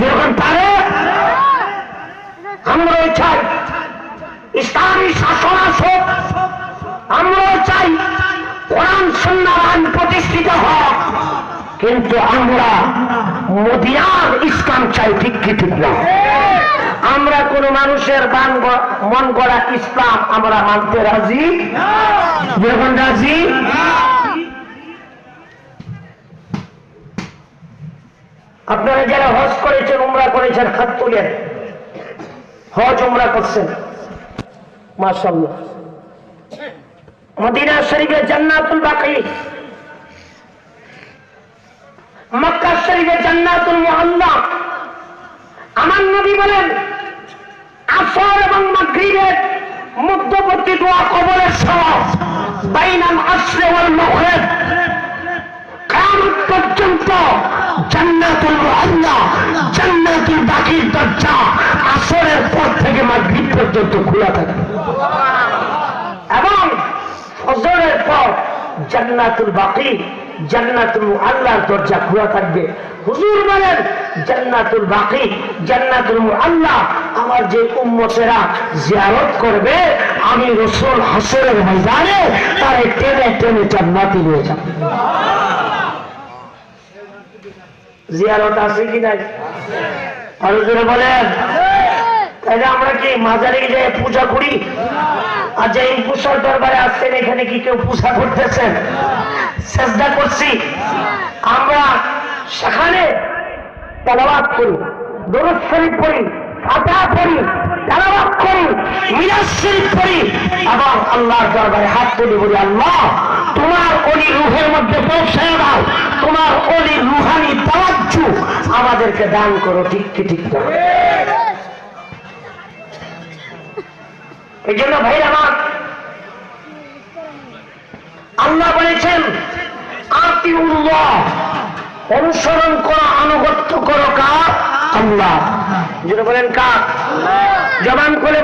যখন পারে আমরাও চাই ইসলামী শাসন আসুক, আমরাও চাই কোরআন সুন্নাহর আইন প্রতিষ্ঠিত হোক, কিন্তু আমরা মদিনার ইসলাম চাই, ঠিক কি ঠিক না? আমরা কোন মানুষের মন গড়া ইসলাম আমরা মানতে রাজি, যখন রাজি আপনারা যারা হজ করেছেন, উমরা করেছেন, হাত তুলেন। হজ উমরা করছেন, মাশাআল্লাহ। মদিনা শরীফে জান্নাতুল বাকি, মক্কা শরীফে জান্নাতুল মুআল্লা। আমার নবী বলেন আসর এবং মাগরিবের মধ্যবর্তী দোয়া কবরের সওয়াব বাইনাল আসর ওয়াল মাগরিব কিয়ামত পর্যন্ত জান্নাতুল মুআল্লা, জান্নাতুল বাকির দরজা আসরের পর থেকে মাগরিব পর্যন্ত খোলা থাকে এবং ফজরের পর জান্নাতুল বাকি, জান্নাতুল মুআল্লার দরজা খোলা থাকবে। হুজুর বলেন জান্নাতুল বাকি, জান্নাতুল মুআল্লা আমার যে উম্মতেরা জিয়ারত করবে, আমি রাসূল হাসরের ময়দানে তারে টেনে টেনে জান্নাতে নিয়ে যাব। জিয়ারত আছে কি নাই? আর জোরে বলেন। তাহলে আমরা কি মাজারে গিয়ে পূজা করি? আর যে পূজার দরবারে আসছেন, এখানে কি কেউ পূজা করতেছেন? সেজদা করছি আমরা, সেখানে তেলাওয়াত করি, দরুদ শরীফ পড়ি, ফাতিহা পড়ি, তেলাওয়াত করি, মিলাদ শরীফ পড়ি এবং আল্লাহর দরবারে হাত তুলে বলি, আল্লাহ তোমার ওলি রূহের মধ্যে পৌঁছায় দাও, তোমার ওলি রূহানি তাওয়াজ্জু আমাদেরকে দান করো, ঠিক কি ঠিক না? এই জন্য ভাই আমার, আল্লাহ বলেছেন আতিউল্লাহ, অনুসরণ করো, আনুগত্য করো কার? আল্লাহ। যেটা বলেন কার? জবান খুলে